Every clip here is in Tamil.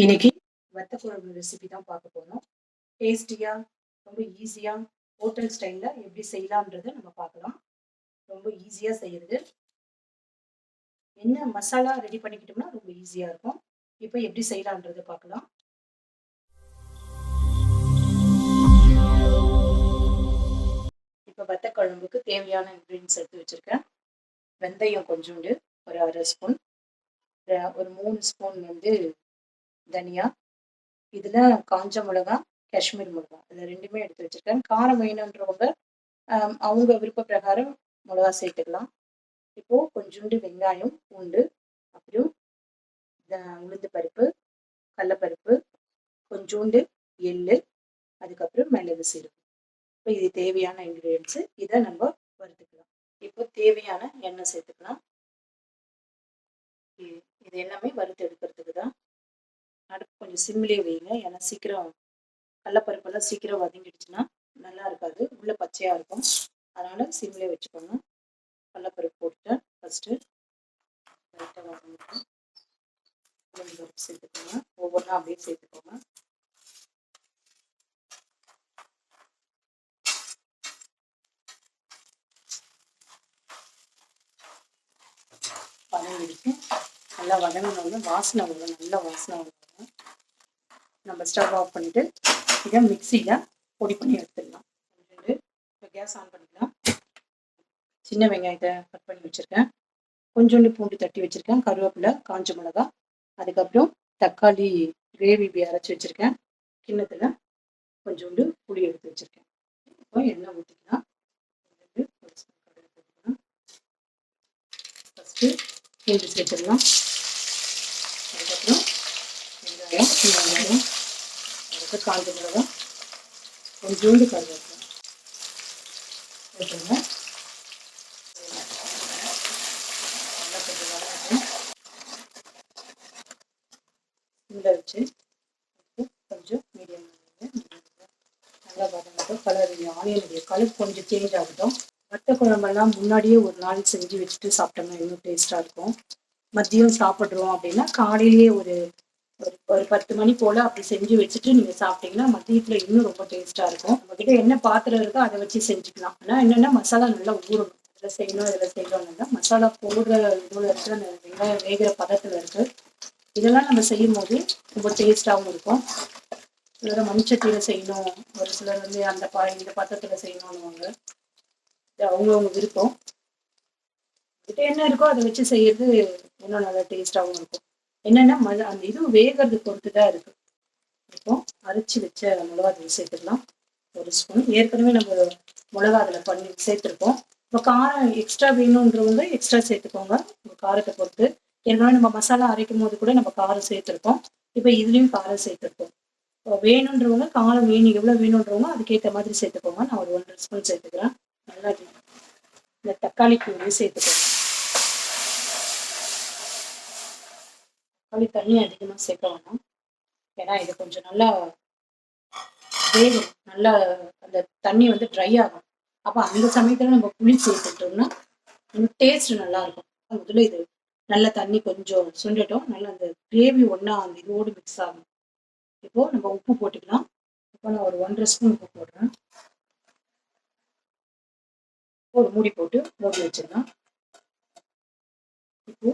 இன்னைக்கு வத்த குழம்பு ரெசிபி தான் பார்க்க போறோம். டேஸ்டியா, ரொம்ப ஈஸியா, ஹோட்டல் ஸ்டைல்ல எப்படி செய்யலாம்ன்றத நம்ம பார்க்கலாம். ரொம்ப ஈஸியா செய்யறது. என்ன மசாலா ரெடி பண்ணிக்கிட்டோம்னா ரொம்ப ஈஸியா இருக்கும். இப்போ எப்படி செய்யலாம்ன்றத பார்க்கலாம். இப்போ வத்த குழம்புக்கு தேவையான இன்கிரீடியன்ஸ் எடுத்து வச்சிருக்கேன். வெந்தயம் கொஞ்சோண்டு, ஒரு 1/2 ஸ்பூன், ஒரு 3 ஸ்பூன் தனியா, இதுல காஞ்ச மிளகா, காஷ்மீர் மிளகா, இது ரெண்டுமே எடுத்து வச்சிருக்கேன். காரம் வேணுன்றவங்க அவங்க விருப்ப பிரகாரம் மிளகா சேர்த்துக்கலாம். இப்போ கொஞ்சோண்டு வெங்காயம், பூண்டு, அப்புறம் உளுந்து பருப்பு, கடலப்பருப்பு, கொஞ்சோண்டு எள்ளு, அதுக்கப்புறம் மிளகு சீரகம். இப்போ இது தேவையான இன்கிரீடியன்ஸ். இதை நம்ம வறுத்துக்கலாம். இப்போ தேவையான எண்ணெய் சேர்த்துக்கலாம். இது எல்லாமே வறுத்து எடுக்கிறதுக்கு தான். அடுப்பு கொஞ்சம் சிம்லேயே வைங்க, ஏன்னா சீக்கிரம் கடலப்பருப்பெல்லாம் சீக்கிரம் வதங்கிடுச்சுன்னா நல்லா இருக்காது, உள்ள பச்சையா இருக்கும். அதனால சிம்லேயே வச்சுக்கோங்க. கடலப்பருப்பு போட்டுட்டேன். ஃபர்ஸ்ட்டு லைட்டாக வதங்கிட்டேன். பருப்பு சேர்த்துக்கோங்க. ஒவ்வொன்றா அப்படியே சேர்த்துக்கோங்க. வதங்கிடுச்சு. நல்லா வதங்கினோன்னு வாசனை வரும், நல்லா வாசனை வரும். நம்ம ஸ்டவ் ஆஃப் பண்ணிட்டு இதை மிக்சியில் பொடி பண்ணி எடுத்துடலாம். இப்போ கேஸ் ஆன் பண்ணிக்கலாம். சின்ன வெங்காயத்தை கட் பண்ணி வச்சுருக்கேன். கொஞ்சோண்டு பூண்டு தட்டி வச்சுருக்கேன். கருவேப்பிலை, காஞ்ச மிளகா, அதுக்கப்புறம் தக்காளி கிரேவி அரைச்சி வச்சுருக்கேன். கிண்ணத்தில் கொஞ்சோண்டு புளி எடுத்து வச்சுருக்கேன். இப்போ எண்ணெய் ஊற்றிக்கலாம். ஃபஸ்ட்டு பூண்டு சேர்த்துடலாம். அதுக்கப்புறம் வெங்காயம், சின்ன வெங்காயம், அதுக்கு காஞ்ச மிளகா, கொஞ்சோண்டு கருவேப்பிலை போட்டுருங்க. நல்லா கொஞ்சம் வதங்கட்டும். இதில் வச்சு கொஞ்சம் மீடியம் நல்லா வதங்கட்டும். ஆனியனுடைய கலர் கொஞ்சம் சேஞ்ச் ஆகட்டும். வத்த குழம்பெல்லாம் முன்னாடியே ஒரு நாள் செஞ்சு வச்சுட்டு சாப்பிட்டோம்னா இன்னும் டேஸ்ட்டாக இருக்கும். மதியம் சாப்பிட்றோம் அப்படின்னா காலையிலேயே ஒரு 10 மணி போல் அப்படி செஞ்சு வச்சுட்டு நீங்கள் சாப்பிட்டீங்கன்னா மதியத்தில் இன்னும் ரொம்ப டேஸ்ட்டாக இருக்கும். நம்மக்கிட்ட என்ன பாத்திரம் இருக்கோ அதை வச்சு செஞ்சுக்கலாம். ஆனால் என்னென்னா மசாலா நல்லா ஊறணும். இதில் செய்யணும்னா மசாலா போடுற இதில் இருக்கிற அந்த வெங்காயம் வேகிற பதத்தில் இருக்குது. இதெல்லாம் நம்ம செய்யும் போது ரொம்ப டேஸ்ட்டாகவும் இருக்கும். சிலர் மண்சட்டியில் செய்யணும், ஒரு சிலர் அந்த இந்த பாத்திரத்தில் செய்யணும்னுவாங்க. அவங்கவுங்க விருப்பம். கிட்ட என்ன இருக்கோ அதை வச்சு செய்யறது இன்னும் நல்லா டேஸ்டாகவும் இருக்கும். என்னன்னா அந்த இது வேகிறது பொறுத்து தான் இருக்கு. இப்போ அரைச்சி வச்ச மிளகாத்தூள் சேர்த்துக்கலாம். 1 ஸ்பூன். ஏற்கனவே நம்ம மிளகா அதில் பண்ணி சேர்த்துருக்கோம். இப்போ காரம் எக்ஸ்ட்ரா வேணுன்றவங்க எக்ஸ்ட்ரா சேர்த்துக்கோங்க, உங்கள் காரத்தை பொறுத்து. ஏற்கனவே நம்ம மசாலா அரைக்கும் போது கூட நம்ம காரம் சேர்த்துருக்கோம். இப்போ இதுலேயும் காரம் சேர்த்துருக்கோம். இப்போ வேணுன்றவங்க காரம் வேணும், எவ்வளோ வேணுன்றவங்க அதுக்கேற்ற மாதிரி சேர்த்துக்கோங்க. நான் ஒரு 1.5 ஸ்பூன் சேர்த்துக்கிறேன். நல்லா இந்த தக்காளி பூண்டு சேர்த்துக்கோங்க. தக்காளி தண்ணி அதிகமாக சேர்க்க வேணாம், ஏன்னா இது கொஞ்சம் நல்லா வேகும். நல்லா அந்த தண்ணி ட்ரை ஆகும். அப்போ அந்த சமயத்தில் நம்ம புளி சேர்த்துட்டோம்னா டேஸ்ட் நல்லா இருக்கும். முதல்ல இது நல்ல தண்ணி கொஞ்சம் சுண்டட்டும். நல்லா அந்த கிரேவி ஒன்றா அந்த இதோடு மிக்ஸ் ஆகும். இப்போ நம்ம உப்பு போட்டுக்கலாம். இப்போ நான் ஒரு 1.5 ஸ்பூன் உப்பு போடுறேன். ஒரு மூடி போட்டு மூடி வச்சிடலாம். இப்போ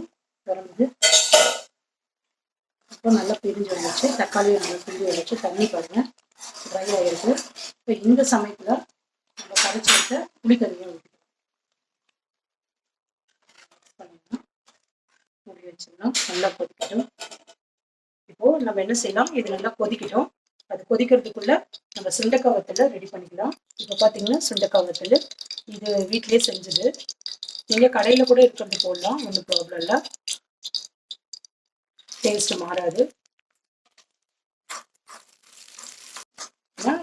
இப்போ நல்லா பிரிஞ்சு வந்துச்சு. தக்காளியை நல்லா பிரிஞ்சு வந்துச்சு. தண்ணி பாருங்க ட்ரை ஆகிருக்கு. இப்போ இந்த சமயத்தில் நம்ம கரைச்சி வச்ச புளிக்கறியை ஊற்றிக்கலாம். மூடி வச்சிடலாம். நல்லா கொதிக்கட்டும். இப்போ நம்ம என்ன செய்யலாம், இது நல்லா கொதிக்கட்டும். அது கொதிக்கிறதுக்குள்ள நம்ம சுண்டைக்காய் வத்தலை ரெடி பண்ணிக்கலாம். இப்போ பார்த்தீங்கன்னா சுண்டைக்காய் வத்தல் இது வீட்டிலே செஞ்சது. நீங்கள் கடையில் கூட இருக்கிறது போடலாம், ஒன்றும் ப்ராப்ளம் இல்லை. டேஸ்ட் மாறாது.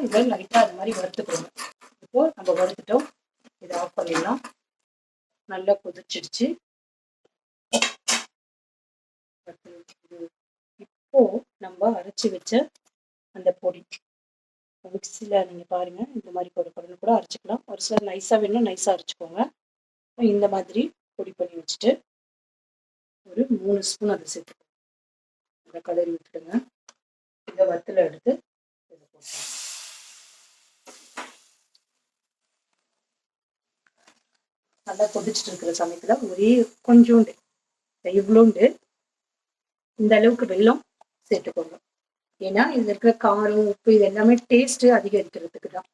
இதை லைட்டாக அது மாதிரி வறுத்துக்கணும். இப்போ நம்ம வறுத்துட்டோம். இதை ஆஃப் பண்ணிடலாம். நல்லா கொதிச்சிடுச்சு. இப்போ நம்ம அரைச்சி வச்ச அந்த பொடி மிக்சியில் நீங்கள் பாருங்கள், இந்த மாதிரி பொடி கூட அரைச்சிக்கலாம். ஒரு சிலர் நைஸாக வேணும், நைஸாக அரைச்சிக்கோங்க. இந்த மாதிரி பொடி பண்ணி வச்சுட்டு ஒரு 3 ஸ்பூன் அதை சேர்த்துக்கோங்க. அதை கலரி விட்டுடுங்க. இந்த வத்தலை எடுத்து இதை போட்டேன். நல்லா கொதிச்சுட்டு இருக்கிற சமயத்துல ஒரே கொஞ்சோண்டு இவ்வளோண்டு இந்த அளவுக்கு வெல்லம் சேர்த்துக்கோங்க. ஏன்னா இதுல இருக்கிற காரம் உப்பு இது எல்லாமே டேஸ்ட் அதிகரிக்கிறதுக்கு தான்.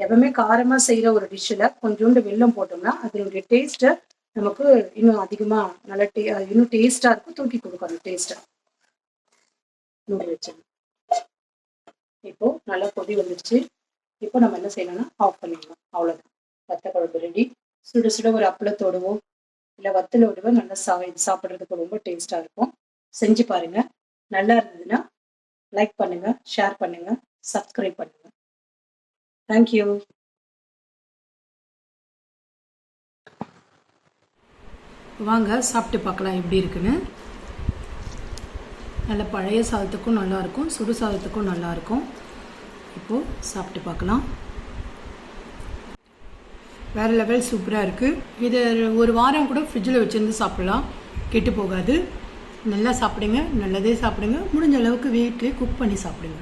எப்பவுமே காரமா செய்யற ஒரு டிஷ்ல கொஞ்சோண்டு வெல்லம் போட்டோம்னா அதனுடைய டேஸ்ட்டை நமக்கு இன்னும் அதிகமா நல்லா இன்னும் டேஸ்டா இருக்கும், தூக்கி கொடுக்கும் அந்த டேஸ்டா. மூடி வச்சேன். இப்போ நல்லா கொதி வந்துருச்சு. இப்போ நம்ம என்ன செய்யணும்னா ஆஃப் பண்ணிடலாம். அவ்வளவுதான், வத்த குழம்பு ரெடி. சுட சுட ஒரு அப்பளத்தோடவோ இல்லை வத்தலோடவோ நல்லா சாப்பிட்றதுக்கு ரொம்ப டேஸ்டா இருக்கும். செஞ்சு பாருங்க. நல்லா இருந்ததுன்னா லைக் பண்ணுங்க, ஷேர் பண்ணுங்க, சப்ஸ்கிரைப் பண்ணுங்க. தேங்க்யூ. வாங்க சாப்பிட்டு பார்க்கலாம் எப்படி இருக்குன்னு. நல்ல பழைய சாதத்துக்கும் நல்லாயிருக்கும், சுடு சாதத்துக்கும் நல்லாயிருக்கும். இப்போது சாப்பிட்டு பார்க்கலாம். வேறு லெவல் சூப்பராக இருக்குது. இதை ஒரு வாரம் கூட ஃப்ரிட்ஜில் வச்சுருந்து சாப்பிட்லாம், கெட்டு போகாது. நல்லா சாப்பிடுங்க, நல்லதே சாப்பிடுங்க. முடிஞ்ச அளவுக்கு வீட்டிலே குக் பண்ணி சாப்பிடுங்க.